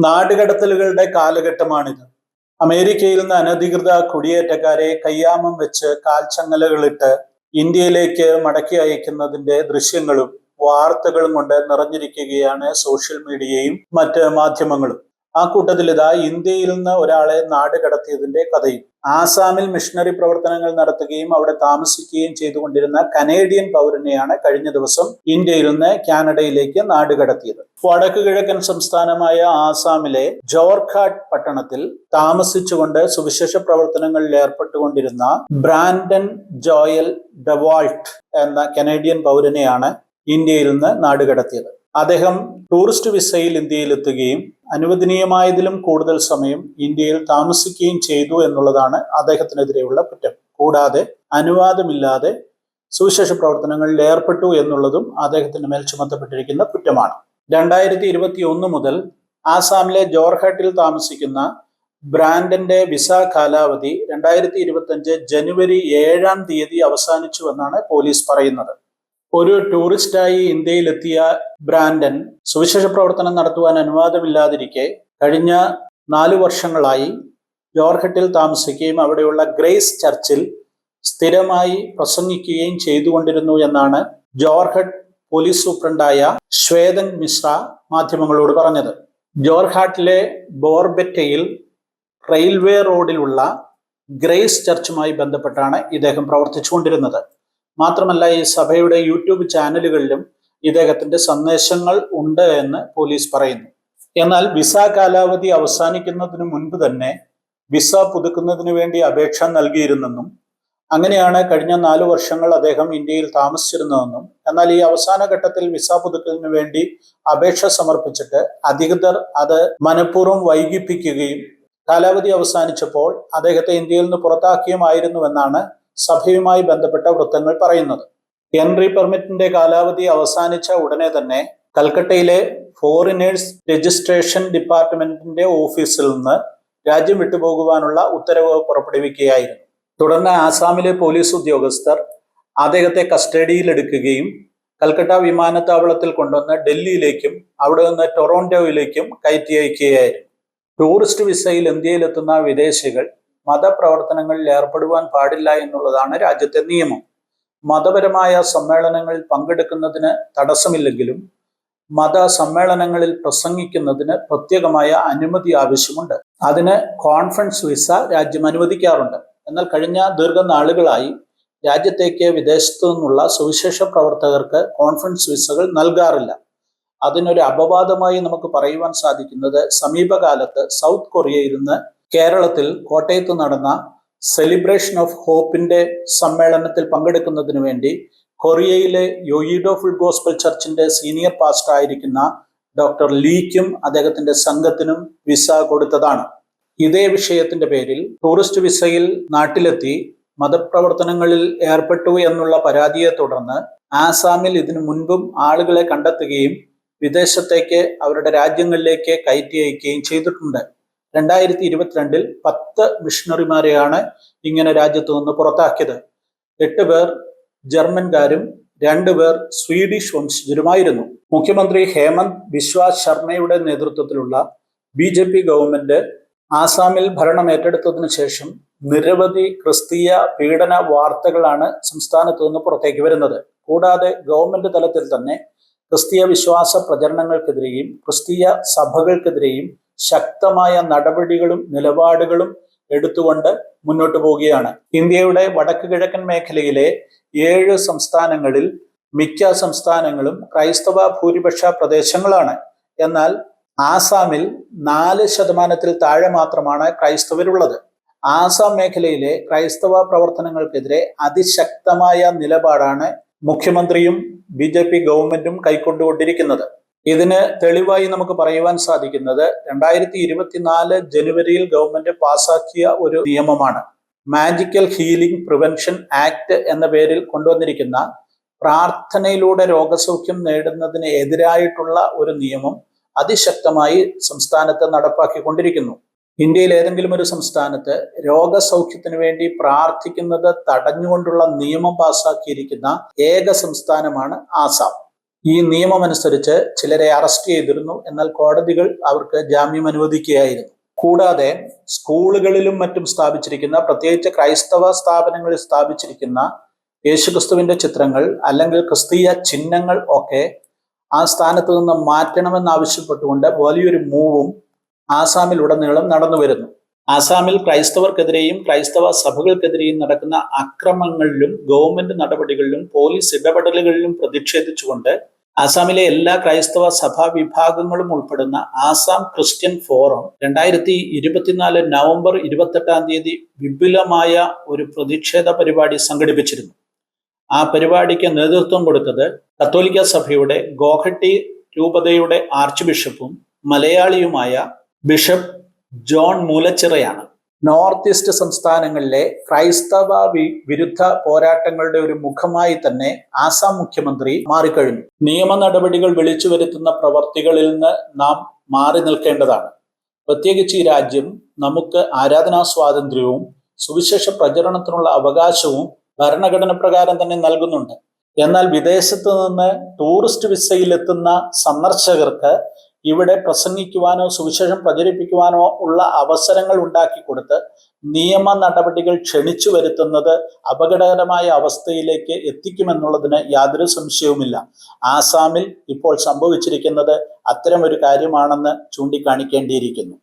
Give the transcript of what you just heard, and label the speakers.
Speaker 1: നാടുകടത്തലുകളുടെ കാലഘട്ടമാണിത്. അമേരിക്കയിൽ നിന്ന് അനധികൃത കുടിയേറ്റക്കാരെ കയ്യാമം വെച്ച് കാൽച്ചങ്ങലകളിട്ട് ഇന്ത്യയിലേക്ക് മടക്കി അയക്കുന്നതിന്റെ ദൃശ്യങ്ങളും വാർത്തകളും കൊണ്ട് നിറഞ്ഞിരിക്കുകയാണ് സോഷ്യൽ മീഡിയയും മറ്റ് മാധ്യമങ്ങളും. ആ കൂട്ടത്തിൽ ഇതാ ഇന്ത്യയിൽ നിന്ന് ഒരാളെ നാട് കടത്തിയതിന്റെ കഥയും. ആസാമിൽ മിഷണറി പ്രവർത്തനങ്ങൾ നടത്തുകയും അവിടെ താമസിക്കുകയും ചെയ്തുകൊണ്ടിരുന്ന കനേഡിയൻ പൗരനെയാണ് കഴിഞ്ഞ ദിവസം ഇന്ത്യയിൽ നിന്ന് കാനഡയിലേക്ക് നാട് കടത്തിയത്. വടക്കു കിഴക്കൻ സംസ്ഥാനമായ ആസാമിലെ ജോർഖാട്ട് പട്ടണത്തിൽ താമസിച്ചുകൊണ്ട് സുവിശേഷ പ്രവർത്തനങ്ങളിൽ ഏർപ്പെട്ടുകൊണ്ടിരുന്ന ബ്രാൻഡൻ ജോയൽ ഡെവാൾട്ട് എന്ന കനേഡിയൻ പൗരനെയാണ് ഇന്ത്യയിൽ നിന്ന് നാട് കടത്തിയത്. അദ്ദേഹം ടൂറിസ്റ്റ് വിസയിൽ ഇന്ത്യയിലെത്തുകയും അനുവദനീയമായതിലും കൂടുതൽ സമയം ഇന്ത്യയിൽ താമസിക്കുകയും ചെയ്തു എന്നുള്ളതാണ് അദ്ദേഹത്തിനെതിരെയുള്ള കുറ്റം. കൂടാതെ അനുവാദമില്ലാതെ സുവിശേഷ പ്രവർത്തനങ്ങളിൽ ഏർപ്പെട്ടു എന്നുള്ളതും അദ്ദേഹത്തിന് മേൽ ചുമത്തപ്പെട്ടിരിക്കുന്ന കുറ്റമാണ്. 2021 മുതൽ ആസാമിലെ ജോർഹട്ടിൽ താമസിക്കുന്ന ബ്രാൻഡന്റെ വിസ കാലാവധി 2025 ജനുവരി 7-ാം തീയതി അവസാനിച്ചുവെന്നാണ് പോലീസ് പറയുന്നത്. ഒരു ടൂറിസ്റ്റായി ഇന്ത്യയിലെത്തിയ ബ്രാൻഡൻ സുവിശേഷ പ്രവർത്തനം നടത്തുവാൻ അനുവാദമില്ലാതിരിക്കെ കഴിഞ്ഞ 4 വർഷങ്ങളായി ജോർഹട്ടിൽ താമസിക്കുകയും അവിടെയുള്ള ഗ്രേസ് ചർച്ചിൽ സ്ഥിരമായി പ്രസംഗിക്കുകയും ചെയ്തുകൊണ്ടിരുന്നു എന്നാണ് ജോർഹട്ട് പോലീസ് സൂപ്രണ്ടായ ശ്വേതൻ മിശ്ര മാധ്യമങ്ങളോട് പറഞ്ഞത്. ജോർഹാട്ടിലെ ബോർബെറ്റയിൽ റെയിൽവേ റോഡിലുള്ള ഗ്രേസ് ചർച്ചുമായി ബന്ധപ്പെട്ടാണ് ഇദ്ദേഹം പ്രവർത്തിച്ചുകൊണ്ടിരുന്നത്. മാത്രമല്ല, ഈ സഭയുടെ യൂട്യൂബ് ചാനലുകളിലും ഇദ്ദേഹത്തിന്റെ സന്ദേശങ്ങൾ ഉണ്ട് എന്ന് പോലീസ് പറയുന്നു. എന്നാൽ വിസ കാലാവധി അവസാനിക്കുന്നതിന് മുൻപ് തന്നെ വിസ പുതുക്കുന്നതിന് വേണ്ടി അപേക്ഷ നൽകിയിരുന്നെന്നും അങ്ങനെയാണ് കഴിഞ്ഞ 4 വർഷങ്ങൾ അദ്ദേഹം ഇന്ത്യയിൽ താമസിച്ചിരുന്നതെന്നും എന്നാൽ ഈ അവസാന ഘട്ടത്തിൽ വിസ പുതുക്കുന്നതിന് വേണ്ടി അപേക്ഷ സമർപ്പിച്ചിട്ട് അധികൃതർ അത് മനഃപൂർവ്വം വൈകിപ്പിക്കുകയും കാലാവധി അവസാനിച്ചപ്പോൾ അദ്ദേഹത്തെ ഇന്ത്യയിൽ നിന്ന് പുറത്താക്കിയുമായിരുന്നുവെന്നാണ് സഭയുമായി ബന്ധപ്പെട്ട വൃത്തങ്ങൾ പറയുന്നത്. എൻട്രി പെർമിറ്റിന്റെ കാലാവധി അവസാനിച്ച ഉടനെ തന്നെ കൽക്കട്ടയിലെ ഫോറിനേഴ്സ് രജിസ്ട്രേഷൻ ഡിപ്പാർട്ട്മെന്റിന്റെ ഓഫീസിൽ നിന്ന് രാജ്യം വിട്ടുപോകുവാനുള്ള ഉത്തരവ് പുറപ്പെടുവിക്കുകയായിരുന്നു. തുടർന്ന് ആസാമിലെ പോലീസ് ഉദ്യോഗസ്ഥർ അദ്ദേഹത്തെ കസ്റ്റഡിയിലെടുക്കുകയും കൽക്കട്ട വിമാനത്താവളത്തിൽ കൊണ്ടുവന്ന് ഡൽഹിയിലേക്കും അവിടെ നിന്ന് ടൊറോണ്ടോയിലേക്കും കയറ്റി അയക്കുകയായിരുന്നു. ടൂറിസ്റ്റ് വിസയിൽ ഇന്ത്യയിലെത്തുന്ന വിദേശികൾ മതപ്രവർത്തനങ്ങളിൽ ഏർപ്പെടുവാൻ പാടില്ല എന്നുള്ളതാണ് രാജ്യത്തെ നിയമം. മതപരമായ സമ്മേളനങ്ങളിൽ പങ്കെടുക്കുന്നതിന് തടസ്സമില്ലെങ്കിലും മത സമ്മേളനങ്ങളിൽ പ്രസംഗിക്കുന്നതിന് പ്രത്യേകമായ അനുമതി ആവശ്യമുണ്ട്. അതിന് കോൺഫറൻസ് വിസ രാജ്യം അനുവദിക്കാറുണ്ട്. എന്നാൽ കഴിഞ്ഞ ദീർഘനാളുകളായി രാജ്യത്തേക്ക് വിദേശത്തു നിന്നുള്ള സുവിശേഷ പ്രവർത്തകർക്ക് കോൺഫറൻസ് വിസകൾ നൽകാറില്ല. അതിനൊരു അപവാദമായി നമുക്ക് പറയുവാൻ സാധിക്കുന്നത് സമീപകാലത്ത് സൗത്ത് കൊറിയയിൽ നിന്ന് കേരളത്തിൽ കോട്ടയത്ത് നടന്ന സെലിബ്രേഷൻ ഓഫ് ഹോപ്പിന്റെ സമ്മേളനത്തിൽ പങ്കെടുക്കുന്നതിന് വേണ്ടി കൊറിയയിലെ യോയിഡോ ഫുൾ ഗോസ്പൽ ചർച്ചിന്റെ സീനിയർ പാസ്റ്റർ ആയിരിക്കുന്ന ഡോക്ടർ ലീക്കും അദ്ദേഹത്തിന്റെ സംഘത്തിനും വിസ കൊടുത്തതാണ്. ഇതേ വിഷയത്തിന്റെ പേരിൽ ടൂറിസ്റ്റ് വിസയിൽ നാട്ടിലെത്തി മതപ്രവർത്തനങ്ങളിൽ ഏർപ്പെട്ടു എന്നുള്ള പരാതിയെ തുടർന്ന് ആസാമിൽ ഇതിനു മുൻപും ആളുകളെ കണ്ടെത്തുകയും വിദേശത്തേക്ക് അവരുടെ രാജ്യങ്ങളിലേക്ക് കയറ്റി അയക്കുകയും ചെയ്തിട്ടുണ്ട്. 2022 10 മിഷണറിമാരെയാണ് ഇങ്ങനെ രാജ്യത്തു നിന്ന് പുറത്താക്കിയത്. 8 പേർ ജർമ്മൻകാരും 2 പേർ സ്വീഡിഷ് വംശജരുമായിരുന്നു. മുഖ്യമന്ത്രി ഹേമന്ത് ബിശ്വ ശർമ്മയുടെ നേതൃത്വത്തിലുള്ള BJP ഗവൺമെന്റ് ആസാമിൽ ഭരണം ഏറ്റെടുത്തതിനു ശേഷം നിരവധി ക്രിസ്തീയ പീഡന വാർത്തകളാണ് സംസ്ഥാനത്തു നിന്ന് പുറത്തേക്ക് വരുന്നത്. കൂടാതെ ഗവൺമെന്റ് തലത്തിൽ തന്നെ ക്രിസ്തീയ വിശ്വാസ പ്രചരണങ്ങൾക്കെതിരെയും ക്രിസ്തീയ സഭകൾക്കെതിരെയും ശക്തമായ നടപടികളും നിലപാടുകളും എടുത്തുകൊണ്ട് മുന്നോട്ട് പോവുകയാണ്. ഇന്ത്യയുടെ വടക്ക് കിഴക്കൻ മേഖലയിലെ 7 സംസ്ഥാനങ്ങളിൽ മിക്ക സംസ്ഥാനങ്ങളും ക്രൈസ്തവ ഭൂരിപക്ഷ പ്രദേശങ്ങളാണ്. എന്നാൽ ആസാമിൽ 4% താഴെ മാത്രമാണ് ക്രൈസ്തവരുള്ളത്. ആസാം മേഖലയിലെ ക്രൈസ്തവ പ്രവർത്തനങ്ങൾക്കെതിരെ അതിശക്തമായ നിലപാടാണ് മുഖ്യമന്ത്രിയും BJP ഗവൺമെന്റും കൈക്കൊണ്ടുകൊണ്ടിരിക്കുന്നത്. ഇതിന് തെളിവായി നമുക്ക് പറയുവാൻ സാധിക്കുന്നത് 2024 ജനുവരിയിൽ ഗവൺമെന്റ് പാസാക്കിയ ഒരു നിയമമാണ്. മാജിക്കൽ ഹീലിംഗ് പ്രിവെൻഷൻ ആക്ട് എന്ന പേരിൽ കൊണ്ടുവന്നിരിക്കുന്ന പ്രാർത്ഥനയിലൂടെ രോഗസൗഖ്യം നേടുന്നതിന് എതിരായിട്ടുള്ള ഒരു നിയമം അതിശക്തമായി സംസ്ഥാനത്ത് നടപ്പാക്കിക്കൊണ്ടിരിക്കുന്നു. ഇന്ത്യയിൽ ഏതെങ്കിലും ഒരു സംസ്ഥാനത്ത് രോഗസൗഖ്യത്തിന് വേണ്ടി പ്രാർത്ഥിക്കുന്നത് തടഞ്ഞുകൊണ്ടുള്ള നിയമം പാസാക്കിയിരിക്കുന്ന ഏക സംസ്ഥാനമാണ് ആസാം. ഈ നിയമമനുസരിച്ച് ചിലരെ അറസ്റ്റ് ചെയ്തിരുന്നു. എന്നാൽ കോടതികൾ അവർക്ക് ജാമ്യം അനുവദിക്കുകയായിരുന്നു. കൂടാതെ സ്കൂളുകളിലും മറ്റും സ്ഥാപിച്ചിരിക്കുന്ന, പ്രത്യേകിച്ച് ക്രൈസ്തവ സ്ഥാപനങ്ങളിൽ സ്ഥാപിച്ചിരിക്കുന്ന യേശുക്രിസ്തുവിന്റെ ചിത്രങ്ങൾ അല്ലെങ്കിൽ ക്രിസ്തീയ ചിഹ്നങ്ങൾ ഒക്കെ ആ സ്ഥാനത്ത് നിന്ന് മാറ്റണമെന്ന് ആവശ്യപ്പെട്ടുകൊണ്ട് വലിയൊരു മൂവും ആസാമിലുടനീളം നടന്നു വരുന്നു. ആസാമിൽ ക്രൈസ്തവർക്കെതിരെയും ക്രൈസ്തവ സഭകൾക്കെതിരെയും നടക്കുന്ന അക്രമങ്ങളിലും ഗവൺമെന്റ് നടപടികളിലും പോലീസ് ഇടപെടലുകളിലും പ്രതിഷേധിച്ചുകൊണ്ട് ആസാമിലെ എല്ലാ ക്രൈസ്തവ സഭാ വിഭാഗങ്ങളും ഉൾപ്പെടുന്ന ആസാം ക്രിസ്ത്യൻ ഫോറം 2024 നവംബർ 28 വിപുലമായ ഒരു പ്രതിഷേധ പരിപാടി സംഘടിപ്പിച്ചിരുന്നു. ആ പരിപാടിക്ക് നേതൃത്വം കൊടുത്തത് കത്തോലിക്ക സഭയുടെ ഗോഹട്ടി രൂപതയുടെ ആർച്ച് ബിഷപ്പും മലയാളിയുമായ ബിഷപ്പ് ജോൺ മൂലച്ചിറയാണ്. നോർത്ത് ഈസ്റ്റ് സംസ്ഥാനങ്ങളിലെ ക്രൈസ്തവ വിരുദ്ധ പോരാട്ടങ്ങളുടെ ഒരു മുഖമായി തന്നെ ആസാം മുഖ്യമന്ത്രി മാറിക്കഴിഞ്ഞു. നിയമ നടപടികൾ വിളിച്ചു വരുത്തുന്ന പ്രവർത്തികളിൽ നിന്ന് നാം മാറി നിൽക്കേണ്ടതാണ്. പ്രത്യേകിച്ച് ഈ രാജ്യം നമുക്ക് ആരാധനാ സ്വാതന്ത്ര്യവും സുവിശേഷ പ്രചരണത്തിനുള്ള അവകാശവും ഭരണഘടന പ്രകാരം തന്നെ നൽകുന്നുണ്ട്. എന്നാൽ വിദേശത്ത് നിന്ന് ടൂറിസ്റ്റ് വിസയിൽ എത്തുന്ന സന്ദർശകർക്ക് ഇവിടെ പ്രസംഗിക്കുവാനോ സുവിശേഷം പ്രചരിപ്പിക്കുവാനോ ഉള്ള അവസരങ്ങൾ ഉണ്ടാക്കി കൊടുത്ത് നിയമ നടപടികൾ ക്ഷണിച്ചു വരുത്തുന്നത് അപകടകരമായ അവസ്ഥയിലേക്ക് എത്തിക്കുമെന്നുള്ളതിന് യാതൊരു സംശയവുമില്ല. ആസാമിൽ ഇപ്പോൾ സംഭവിച്ചിരിക്കുന്നത് അത്തരമൊരു കാര്യമാണെന്ന് ചൂണ്ടിക്കാണിക്കേണ്ടിയിരിക്കുന്നു.